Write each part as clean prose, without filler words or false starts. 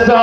100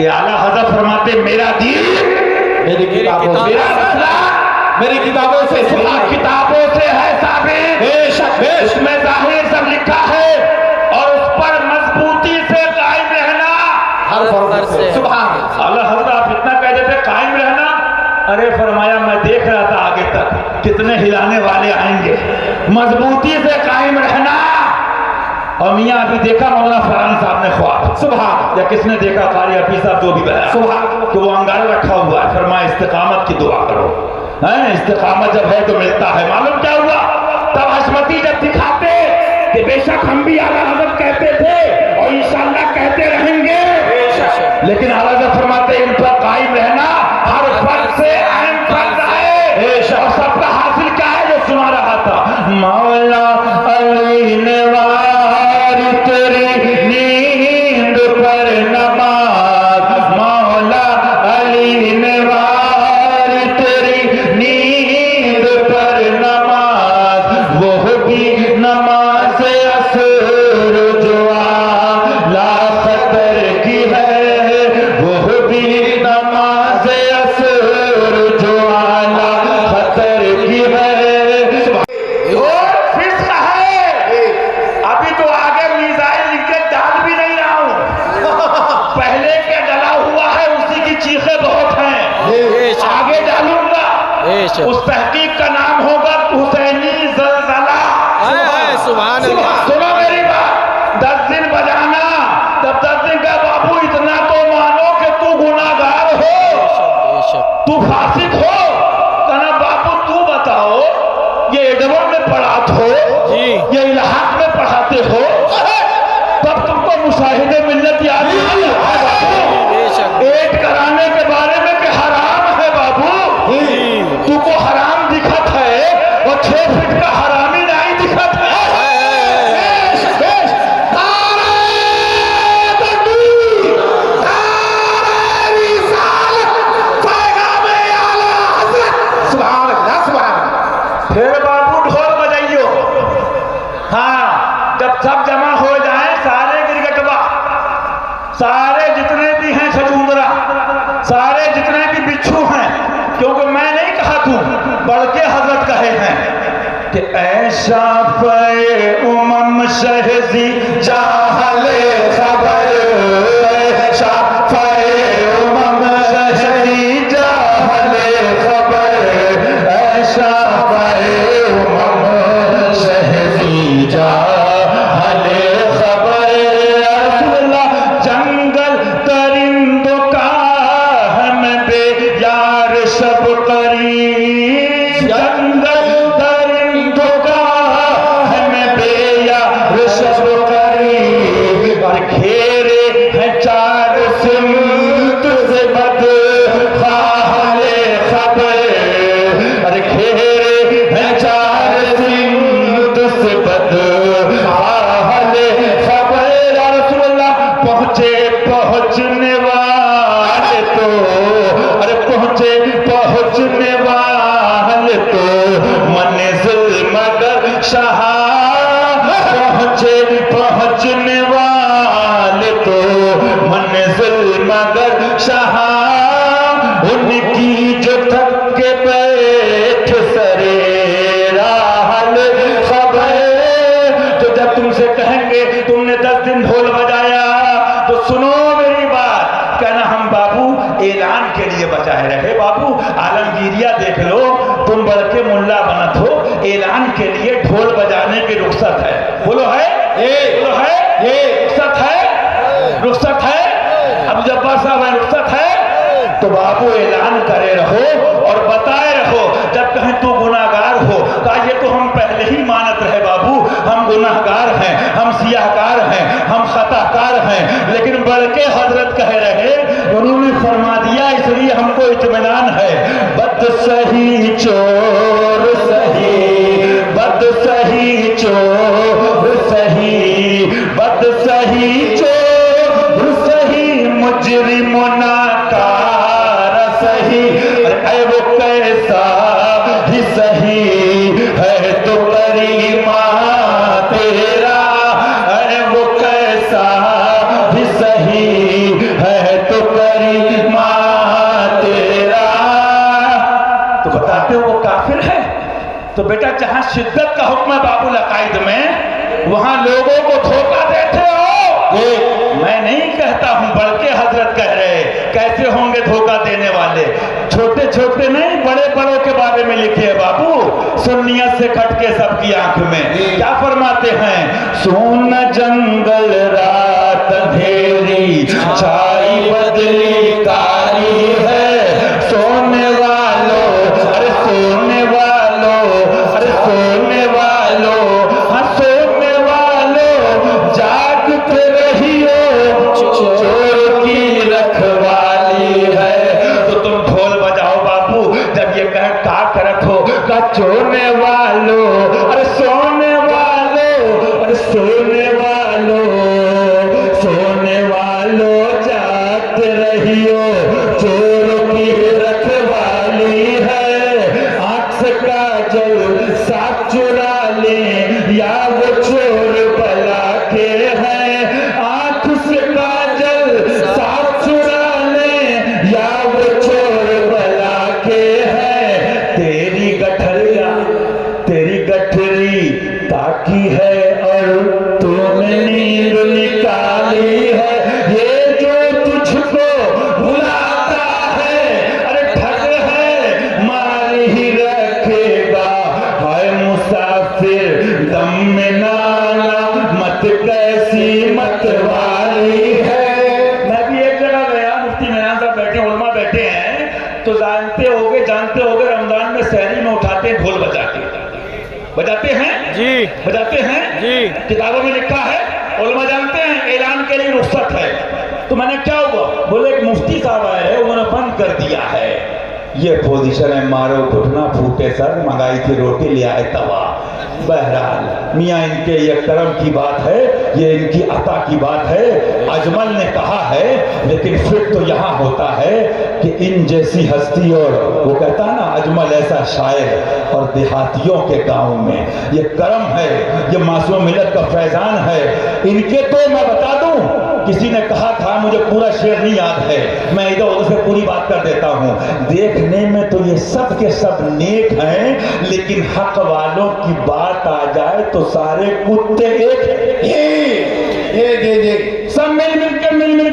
کہ اعلیٰ حضرت فرماتے میرا دین میری کتابوں سے، میرا مسئلہ میری کتابوں سے کتابوں سے ہے ثابت، بے شک بے اس شک، میں ظاہر سب لکھا ہے اور اس پر مضبوطی سے قائم رہنا۔ ہر فرض سے سبحان اللہ۔ اعلیٰ حضرت آپ اتنا کہہ دیتے قائم رہنا، ارے فرمایا میں دیکھ رہا تھا آگے تک کتنے ہلانے والے آئیں گے، مضبوطی سے قائم رہنا۔ اور میاں ابھی دیکھا مولانا فرحان صاحب نے خواب، سبحان یا کس نے دیکھا قاری حفیظ صاحب جو بھی بیان سبحان کہ وہ انگارہ رکھا ہوا ہے، فرمایا استقامت کی دعا کرو، استقامت جب ہے تو ملتا ہے۔ معلوم کیا ہوا؟ تب حشمتی جب دکھاتے کہ بے شک ہم بھی اعلیٰ حضرت کہتے تھے اور انشاءاللہ کہتے رہیں گے، لیکن اعلیٰ حضرت فرماتے ان پر قائم رہنا ہر فرد سے اہم فرض ہے، اور سب کا حاصل کیا ہے جو سنا رہا تھا، مولا علی نوار تیری نیند پر نماز، مولا علی نوار تیری نیند پر نماز، وہ بھی نماز عصر جو اعلیٰ خطر کی ہے، وہ بھی نماز عصر جو اعلیٰ خطر کی ہے۔ اور فسق ہے، ابھی تو آگے میزائل لکھ کے ڈال بھی نہیں رہا ہوں، پہلے کے ڈلا ہوا ہے اسی کی چیخیں بہت ہیں، آگے ڈالوں گا، اس تحقیق کا نام ہوگا حسینی زلزلہ۔ سبحان اللہ۔ سنو میری بات، 10 دن بجانا، جب 10 دن کا بابو اتنا تو مانو کہ تو گناہگار ہو، تو فاسق ہو، کہنا بابو تو بتاؤ یہ ایڈور میں پڑھاتے ہو، یہ الہاق میں پڑھاتے ہو، تب تم کو مشاہدے ملت یاد نہیں ہے، ایڈ کرانے کے بارے میں کہ حرام ہے بابو، تو کو حرام دکھت ہے اور 6 فٹ کا حرامی نہیں دکھت ہے۔ پھر بابو ڈھول بجائیو، ہاں جب سب جمع ہو جائیں سارے گرگٹوا، سارے جتنے بھی ہیں چھچوندرا، سارے جتنے بھی بچھو ہیں، کیونکہ میں نہیں کہا تو بڑھ کے حضرت کہے ہیں کہ اے شافع امم شہزی جاہل خبر، اے شافع امم شہزی جاہل خبر، اے شافع امم شہزی جاہل خبر، رسول اللہ جنگل درندوں کا ہم بے یار شب قریب، جنگل درندوں کا ہم بے یار شب قریب، اور گھیرے ہیں 4 سمت سے بد خواہل خبر، اور گھیرے ہیں 4 سمت سے بد خواہل خبر، یا رسول اللہ پہنچنے والے تو، ارے پہنچنے والے تو منزل مگر شاہ، پہنچنے والے تو منزل مگر شاہ، ان کی جو تھک کے بیٹھ سرے راحل خبر، تو جب تم سے کہیں گے تم نے 10 دن ڈھول بجایا تو سنو میری بات، کہنا ہم بابو اعلان کے لیے بچائے رہے، بابو عالمگیریہ دیکھ لو، تم بڑھ کے ملا بنت ہو، اعلان کے لیے ڈھول بجانے کی رخصت ہے، بولو ہے، بولو ہے، یہ رخصت ہے، رخصت ہے، اب جبار صاحب ہے رخصت ہے، تو بابو اعلان کرے رہو اور بتائے رہو، جب کہیں تو گناہگار ہو، کہا یہ تو ہم پہلے ہی مانت رہے بابو، ہم گناہگار ہیں، ہم سیاہکار ہیں، ہم خطاکار ہیں، لیکن بڑھ کے حضرت کہہ رہے، انہوں نے فرما دیا اس لیے ہم کو اطمینان ہے، بد سہی چور سہی، بد سہی چور سہی، بد سہی چور سہی، مجرم ناکار سہی، اے وہ کیسا ہی سہی ہے تو کریمہ تیرا، اے وہ کیسا ہی سہی ہے تو کریمہ تو بیٹا جہاں شدت کا حکم ہے باب العقائد میں وہاں لوگوں کو دھوکہ دیتے ہو. میں نہیں کہتا ہوں بلکہ حضرت کہہ رہے کیسے ہوں گے دھوکہ دینے والے. چھوٹے چھوٹے نہیں بڑے بڑوں کے بارے میں لکھے ہے بابو, سنیت سے کٹ کے سب کی آنکھ میں. کیا فرماتے ہیں؟ سون جنگل رات اندھیری چھائی بدلی کاری ہے, سونے والوں ارے سونے والوں ارے سونے والوں ہاں سونے والوں جاگتے رہیو چور کی رکھوالی ہے. تو تم ڈھول بجاؤ بابو جب یہ کہا رکھو کہ چونے والوں ارے سونے والوں ارے سونے والوں سونے والوں جاگتے رہیو چور کی رکھوالی ہے. آنکھ سے کاجل ساتھ چرا لیں یا وہ چور بلا کے ہیں, آنکھ سے کاجل ساتھ چرا لیں یا وہ چور بلا کے ہیں. تیری گٹھری تاکی ہے اور تو نے نیند نکالی ہے. یہ جو تجھ کو بھلاتا ہے ارے ٹھگ ہے مال ہی رکھے گا. ہائے مسافر دم میں نانا مت کیسی مت والی ہے. میں بھی ایک جگہ گیا, مفتی میران صاحب بیٹھے علماء بیٹھے ہیں, تو جانتے ہوگے رمضان میں سحری میں اٹھاتے ہیں ڈھول بجاتے ہیں جی بجاتے ہیں جی. کتابوں میں لکھا ہے, علماء جانتے ہیں اعلان کے لیے رخصت ہے. تو میں نے کیا ہوا, بولے ایک مفتی صاحب آئے ہیں انہوں نے بند کر دیا ہے. یہ پوزیشن ہے مارو گھٹنا پھوٹے سر, منگائی تھی روٹی لے آئے توا. بہرحال میاں ان کے یہ کرم کی بات ہے, یہ ان کی عطا کی بات ہے. اجمل نے کہا ہے لیکن پھر تو یہاں ہوتا ہے کہ ان جیسی ہستی, اور وہ کہتا نا اجمل ایسا شاعر, اور دیہاتیوں کے گاؤں میں یہ کرم ہے, یہ معصوم ملت کا فیضان ہے. ان کے تو میں بتا دوں کسی نے کہا تھا, مجھے پورا شعر نہیں یاد ہے, میں ادھر ادھر سے پوری بات کر دیتا ہوں. دیکھنے میں تو یہ سب کے سب نیک ہیں, لیکن حق والوں کی بات آ جائے تو سارے کتے ایک سب مل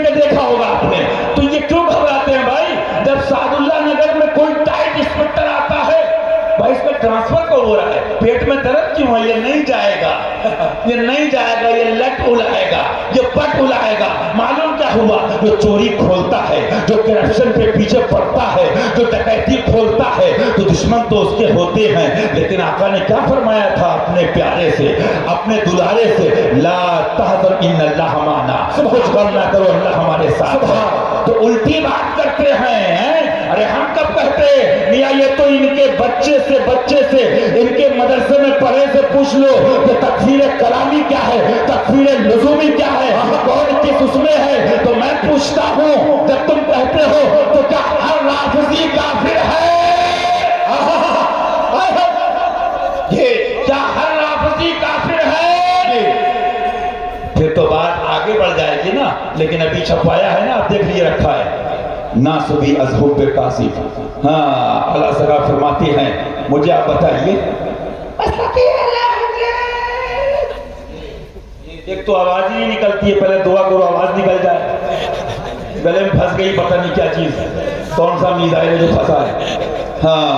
کے دیکھا ہوگا آپ نے. تو یہ کیوں گھبراتے ہیں بھائی؟ جب سعد اللہ نگر میں کوئی ٹائٹ انسپکٹر آتا ہے, بھائی اس کا ٹرانسفر کو ہو رہا ہے, پیٹ میں درد کیوں ہے؟ یہ نہیں جائے گا, یہ نہیں جائے گا, یہ لٹ اڑائے گا, یہ پٹ اڑائے گا. معلوم کیا ہوا؟ جو چوری کھولتا ہے, جو کرپشن کے پیچھے پڑتا ہے, جو ڈکیتی کھولتا ہے, تو دشمن تو اس کے ہوتے ہیں. لیکن آقا نے کیا فرمایا تھا اپنے پیارے سے, اپنے دلارے سے, لا تحزن ان اللہ معنا, کچھ غم نہ کرو اللہ ہمارے ساتھ ہے. تو الٹی بات کرتے ہیں. ارے ہم کب کہتے میاں یہ تو ان کے بچے سے ان کے مدرسے میں پڑھے سے پوچھ لو کہ تکفیر کلامی کیا ہے, تکفیر لزومی کیا ہے, کون کس اس میں ہے. تو میں پوچھتا ہوں جب تم کہتے ہو تو کیا ہر رافضی کافر ہے؟ یہ کیا ہر رافضی کافر ہے؟ پھر تو بات آگے بڑھ جائے گی نا, لیکن ابھی چھپایا ہے نا, آپ دیکھ لیے رکھا ہے. ناصبی ازہب کاسف. ہاں اللہ سرا فرماتی ہیں مجھے آپ بتائیے, ایک تو آواز ہی نہیں نکلتی ہے, پہلے دعا کرو آواز نکل جائے. گلے میں پھنس گئی پتہ نہیں کیا چیز, کون سا میزائل ہے جو پھنسا ہے. ہاں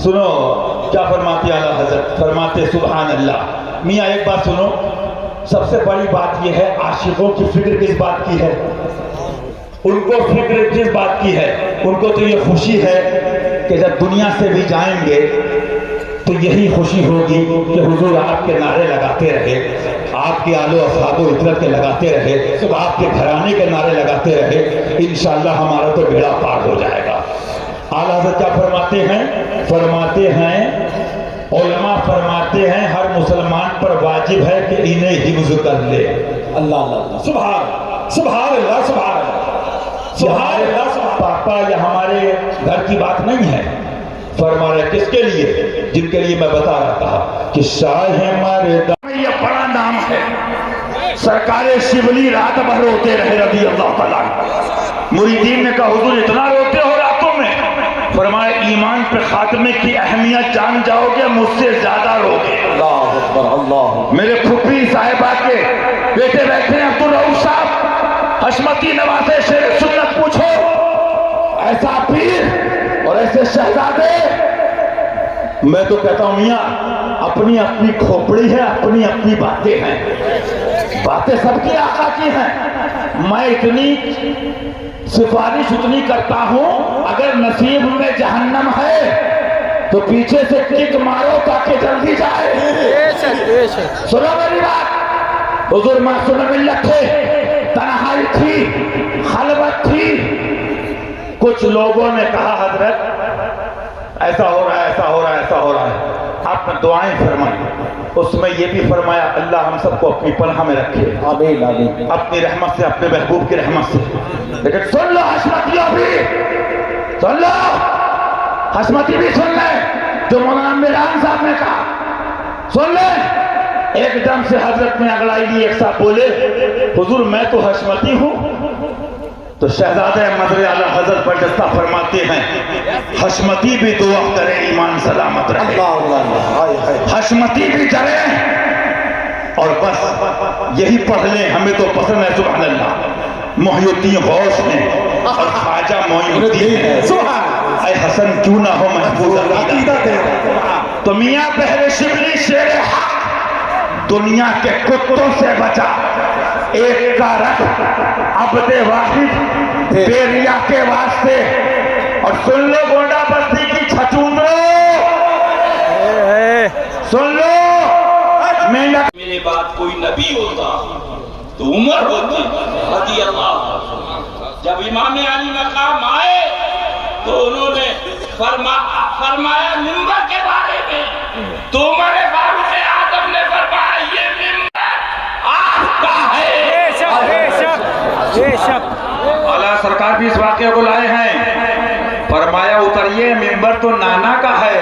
سنو کیا فرماتے اعلیٰ حضرت, فرماتے سبحان اللہ. میاں ایک بات سنو, سب سے بڑی بات یہ ہے عاشقوں کی فکر کس بات کی ہے؟ ان کو فکر کس بات کی ہے؟ ان کو تو یہ خوشی ہے کہ جب دنیا سے بھی جائیں گے تو یہی خوشی ہوگی کہ حضور آپ کے نعرے لگاتے رہے, آپ کے آل و اصحاب و عترت کے لگاتے رہے, آپ کے گھرانے کے نعرے لگاتے رہے. انشاءاللہ ہمارا تو بیڑا پار ہو جائے گا. اعلیٰ حضرت کیا فرماتے ہیں؟ فرماتے ہیں علماء فرماتے ہیں ہر مسلمان پر واجب ہے کہ انہیں حفظ کر لے. اللہ اللہ سبحان اللہ سبحان اللہ. پاپا یہ ہمارے گھر کی بات نہیں ہے, فرما رہے کس کے لیے؟ جن کے لیے میں بتا رہا تھا کہ شاہ مردان یہ بڑا نام ہے. سرکار شبلی رات بھر روتے رہے رضی اللہ تعالیٰ. مریدین نے کہا حضور اتنا روتے ہو راتوں میں؟ فرمایا ایمان پہ خاتمہ خاتمے کی اہمیت جان جاؤ گے مجھ سے زیادہ روگے. اللہ اکبر اللہ. میرے پھوپھی صاحبہ کے بیٹے بیٹھے ہیں عبدالرؤوف صاحب, حشمتی نواز شیر سنت پوچھو, ایسا پیر اور ایسے شہزادے. میں تو کہتا ہوں میاں اپنی اپنی کھوپڑی ہے, اپنی اپنی باتیں ہیں, باتیں سب کی آقا کی ہیں. میں اتنی سفارش اتنی کرتا ہوں, اگر نصیب میں جہنم ہے تو پیچھے سے کک مارو تاکہ جلدی جائے. سنو میری بات, حضور معصوم ملت تھے, تنہائی تھی, خلوت تھی. کچھ لوگوں نے کہا حضرت ایسا ہو رہا ہے, ایسا ہو رہا ہے, ایسا ہو رہا ہے. آپ نے دعائیں فرمائی, اس میں یہ بھی فرمایا اللہ ہم سب کو اپنی پناہ میں رکھے, آمین آمین. اپنی رحمت سے, اپنے محبوب کی رحمت سے. لیکن سن لو حشمتیوں بھی, سن لو حشمتی بھی سن لیں جو مولانا میران صاحب نے کہا, سن لیں. ایک دم سے حضرت نے اگڑائی لی, ایک صاحب بولے حضور میں تو حشمتی ہوں. تو شہزادہ مدر اعلیٰ حضرت برجستہ فرماتے ہیں حشمتی بھی دعا کرے ایمان سلامت رہے, حشمتی بھی ڈرے اور بس یہی پڑھ لیں, ہمیں تو پسند ہے. سبحان اللہ. محی الدین غوث نے اور خواجہ معین الدین اے حسن کیوں نہ ہو محفوظ عقیدہ. تو میاں بحر شبلی شیر حق دنیا کے کتوں سے بچا, ایک کا رکھ عبد واحد بیریا کے واسطے. اور سن لو گونڈا بستی کی چھچوندرو, سن لو. میرے بعد کوئی نبی ہوتا تو عمر ہوتی رضی اللہ. جب امام علی مقام آئے تو انہوں نے فرمایا منبر کے بارے میں, تو عمر فاروق اعظم نے فرمایا یہ منبر آپ کا ہے. بے شک اعلیٰ سرکار بھی اس واقعے کو لائے ہیں, فرمایا اتریے منبر تو نانا کا ہے.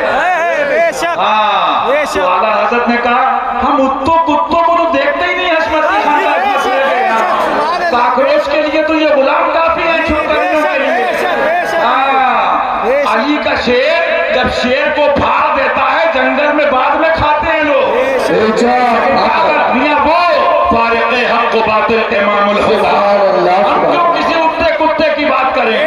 ہاں, تو اعلیٰ حضرت نے کہا ہم کتوں کو تو دیکھتے ہی نہیں حشمتی خاندان کی سے, کاکروچ کے لیے تو یہ غلام کافی ہیں چھوکریوں کے لیے. ہاں, علی کا شیر جب شیر کو پھاڑ دیتا ہے جنگل میں بعد میں کھاتے ہیں لوگ. میاں وہ فارق حق و باطل امام الہدا, ہم کیوں کسی کتے کی بات کریں.